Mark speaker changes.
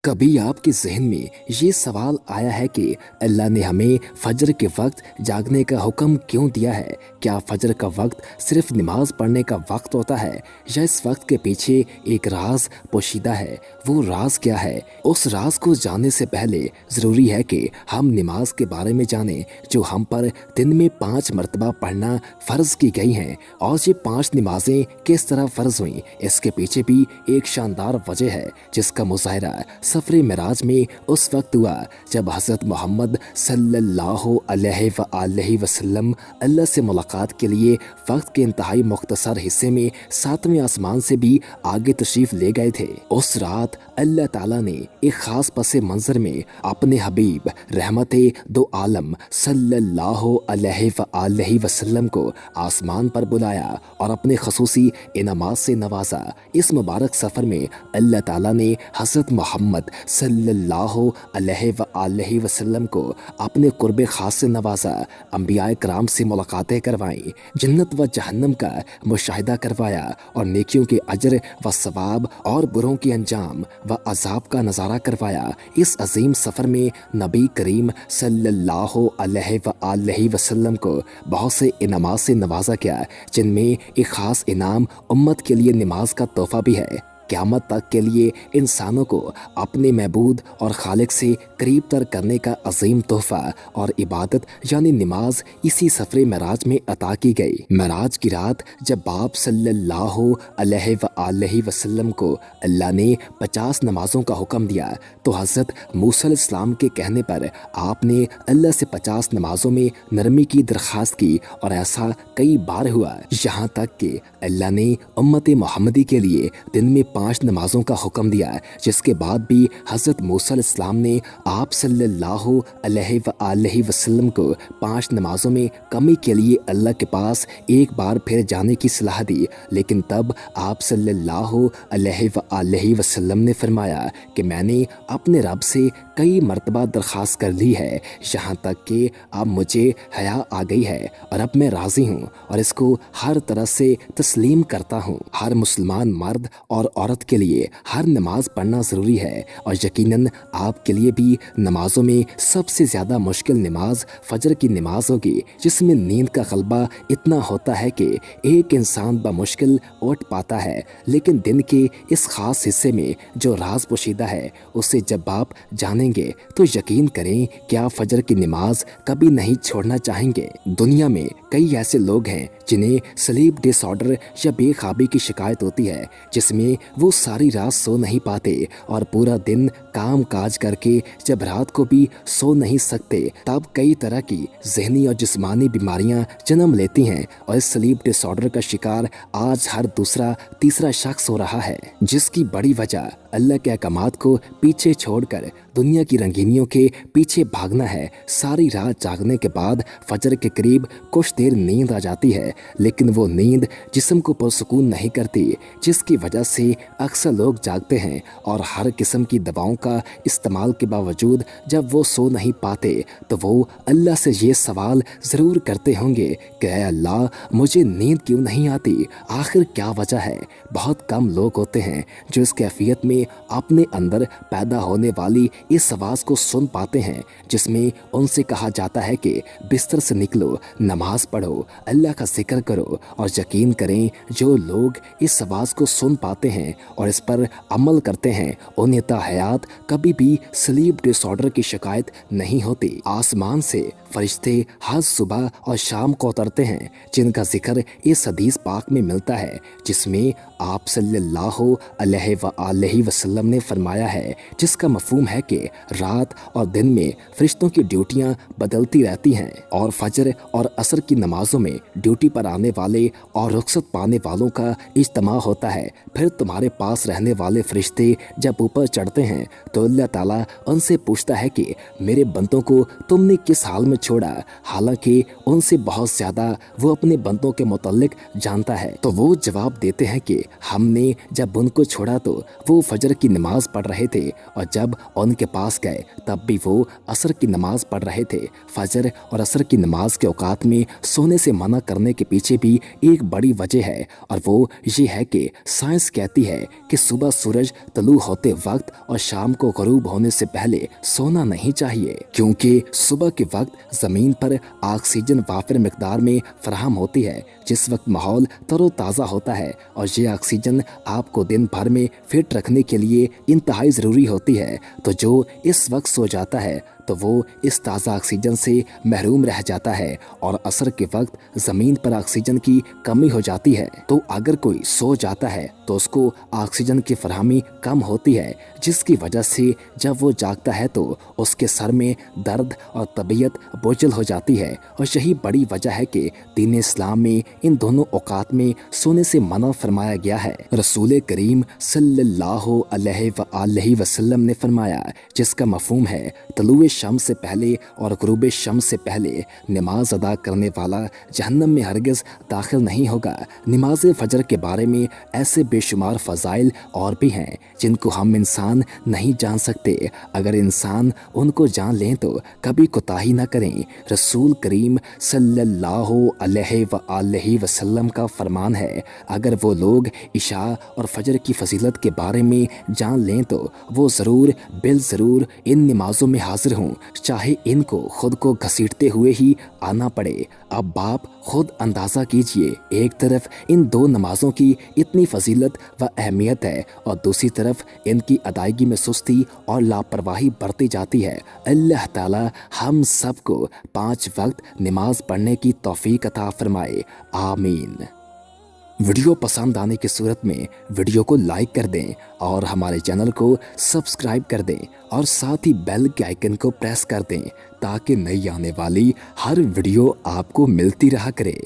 Speaker 1: कभी आपके जहन में ये सवाल आया है कि अल्लाह ने हमें फजर के वक्त जागने का हुक्म क्यों दिया है? क्या फजर का वक्त सिर्फ नमाज पढ़ने का वक्त होता है या इस वक्त के पीछे एक राज पोशीदा है? वो राज क्या है? उस राज को जानने से पहले ज़रूरी है कि हम नमाज के बारे में जानें जो हम पर दिन में 5 मरतबा पढ़ना फ़र्ज की गई हैं। और ये 5 नमाजें किस तरह फ़र्ज हुई, इसके पीछे भी एक शानदार वजह है जिसका मुज़ाहरा सफ़र मिराज में उस वक्त हुआ जब हज़रत मोहम्मद सल्लल्लाहु अलैहि वसल्लम अल्लाह से मुलाकात के लिए वक्त के इंतहाई मुख्तसर हिस्से में 7वें आसमान से भी आगे तशरीफ़ ले गए थे। उस रात अल्लाह ताला ने एक ख़ास पस मंज़र में अपने हबीब रहमते दो आलम सल्लल्लाहु अलैहि वसल्लम को आसमान पर बुलाया और अपने खसूसी इनामात से नवाजा। इस मुबारक सफ़र में अल्लाह ताला ने हज़रत मोहम्मद सल्लल्लाहु अलैहि वसल्लम को अपने कुर्बे खास से नवाजा, अंबियाए कराम से मुलाकातें करवाई, जन्नत व जहन्नम का मुशाहिदा करवाया और नेकियों के अजर व सवाब और बुरों के अंजाम व अजाब का नज़ारा करवाया। इस अजीम सफ़र में नबी करीम सल्लल्लाहु अलैहि वसल्लम को बहुत से इनामात से नवाजा गया, जिनमें एक ख़ास इनाम उम्मत के लिए नमाज का तोहफ़ा भी है। क़यामत तक के लिए इंसानों को अपने महबूद और खालिक से करीब तर करने का अजीम तोहफ़ा और इबादत यानी नमाज इसी सफ़र मराज में अता की गई। मराज की रात जब बाप सल्लल्लाहु अलैहि वसल्लम को अल्लाह ने 50 नमाजों का हुक्म दिया तो हज़रत मूसा अलैहिस्सलाम के कहने पर आपने अल्लाह से 50 नमाजों में नरमी की दरख्वास्त की और ऐसा कई बार हुआ, यहाँ तक कि अल्लाह ने उम्मत मोहम्मदी के लिए दिन में 5 नमाजों का हुक्म दिया, जिसके बाद भी हज़रत मूसा अलैहिस्सलाम ने आप सल्लल्लाहु अलैहि वसल्लम को 5 नमाजों में कमी के लिए अल्लाह के पास एक बार फिर जाने की सलाह दी। लेकिन तब आप सल्लल्लाहु अलैहि वसल्लम ने फरमाया कि मैंने अपने रब से कई मरतबा दरख्वास्त कर ली है, यहाँ तक कि अब मुझे हया आ गई है और अब मैं राज़ी हूँ और इसको हर तरह से तस्लीम करता हूँ। हर मुसलमान मर्द और औरत के लिए हर नमाज पढ़ना ज़रूरी है और यकीनन आपके लिए भी नमाजों में सबसे ज़्यादा मुश्किल नमाज फजर की नमाज होगी, जिसमें नींद का गलबा इतना होता है कि एक इंसान बमुश्किल उठ पाता है। लेकिन दिन के इस ख़ास हिस्से में जो राज पोशीदा है उसे जब आप जानेंगे तो यकीन करें कि आप फजर की नमाज कभी नहीं छोड़ना चाहेंगे। दुनिया में कई ऐसे लोग हैं जिन्हें स्लीप डिसऑर्डर या बेख्वाबी की शिकायत होती है, जिसमें वो सारी रात सो नहीं पाते और पूरा दिन काम काज करके जब रात को भी सो नहीं सकते तब कई तरह की जहनी और जिस्मानी बीमारियां जन्म लेती हैं और इस स्लीप डिसऑर्डर का शिकार आज हर दूसरा तीसरा शख्स हो रहा है, जिसकी बड़ी वजह अल्लाह के अहकामात को पीछे छोड़कर दुनिया की रंगीनियों के पीछे भागना है। सारी रात जागने के बाद फजर के करीब कुछ देर नींद आ जाती है, लेकिन वो नींद जिस्म को पुरसुकून नहीं करती, जिसकी वजह से अक्सर लोग जागते हैं और हर किस्म की दवाओं का इस्तेमाल के बावजूद जब वो सो नहीं पाते तो वो अल्लाह से ये सवाल ज़रूर करते होंगे कि ऐ अल्लाह मुझे नींद क्यों नहीं आती, आखिर क्या वजह है। बहुत कम लोग होते हैं जो इस कैफियत में अपने अंदर पैदा होने वाली इस आवाज़ को सुन पाते हैं, जिसमें उनसे कहा जाता है कि बिस्तर से निकलो, नमाज पढ़ो, अल्लाह का जिक्र करो। और यकीन करें जो लोग इस आवाज़ को सुन पाते हैं और इस पर अमल करते हैं उन्हें ता हयात कभी भी स्लीप डिसऑर्डर की शिकायत नहीं होती। आसमान से फरिश्ते हर सुबह और शाम को उतरते हैं, जिनका जिक्र इस हदीस पाक में मिलता है, जिसमें आप सल्लल्लाहु अलैहि वसल्लम ने फरमाया है, जिसका मफहूम है कि रात और दिन में फरिश्तों की ड्यूटियां बदलती रहती हैं और फजर और असर की नमाजों में ड्यूटी पर आने वाले और रुखसत पाने वालों का इज्तिमा होता है। फिर तुम्हारे पास रहने वाले फरिश्ते जब ऊपर चढ़ते हैं तो अल्लाह ताला उनसे पूछता है कि मेरे बंदों को तुमने किस हाल में छोड़ा, हालांकि उनसे बहुत ज़्यादा वो अपने बंदों के मुतल्लिक जानता है। तो वो जवाब देते हैं कि हमने जब उनको छोड़ा तो वो फजर की नमाज पढ़ रहे थे और जब उनके पास गए तब भी वो असर की नमाज पढ़ रहे थे। फजर और असर की नमाज के औकात में सोने से मना करने के पीछे भी एक बड़ी वजह है और वो ये है कि साइंस कहती है है कि सुबह सूरज तलू होते वक्त और शाम को गरूब होने से पहले सोना नहीं चाहिए, क्योंकि सुबह के वक्त ज़मीन पर ऑक्सीजन वाफिर मिकदार में फराहम होती है, जिस वक्त माहौल तरोताज़ा होता है और ये ऑक्सीजन आपको दिन भर में फिट रखने के लिए इंतहाई ज़रूरी होती है। तो जो इस वक्त सो जाता है तो वो इस ताज़ा ऑक्सीजन से महरूम रह जाता है और असर के वक्त ज़मीन पर ऑक्सीजन की कमी हो जाती है। तो अगर कोई सो जाता है तो उसको ऑक्सीजन की फरहमी कम होती है, जिसकी वजह से जब वो जागता है तो उसके सर में दर्द और तबीयत बोझल हो जाती है। और यही बड़ी वजह है कि दीन इस्लाम में इन दोनों औकात में सोने से मना फरमाया गया है। रसूल करीम सल्लल्लाहु अलैहि वसल्लम ने फरमाया, जिसका मफहूम है तलुए शम्स से पहले और गुरूब शम्स से पहले नमाज अदा करने वाला जहन्नम में हरगिज़ दाखिल नहीं होगा। नमाज फजर के बारे में ऐसे बेशुमार फ़ज़ाइल और भी हैं जिनको हम इंसान नहीं जान सकते। अगर इंसान उनको जान लें तो कभी कोताही न करें। रसूल करीम सल्लल्लाहु अलैहि वसल्लम का फरमान है, अगर वो लोग इशा और फजर की फजीलत के बारे में जान लें तो वो ज़रूर बिल ज़रूर इन नमाज़ों में हाजिर हों, चाहे इनको खुद को घसीटते हुए ही आना पड़े। अब बाप खुद अंदाज़ा कीजिए, एक तरफ इन दो नमाज़ों की इतनी फजीलत व अहमियत है और दूसरी तरफ इनकी अदायगी में सुस्ती और लापरवाही बढ़ती जाती है। अल्लाह ताला हम सबको 5 वक्त नमाज पढ़ने की तौफीक अता फरमाए, आमीन। वीडियो पसंद आने की सूरत में वीडियो को लाइक कर दें और हमारे चैनल को सब्सक्राइब कर दें और साथ ही बेल के आइकन को प्रेस कर दें ताकि नई आने वाली हर वीडियो आपको मिलती रहा करे।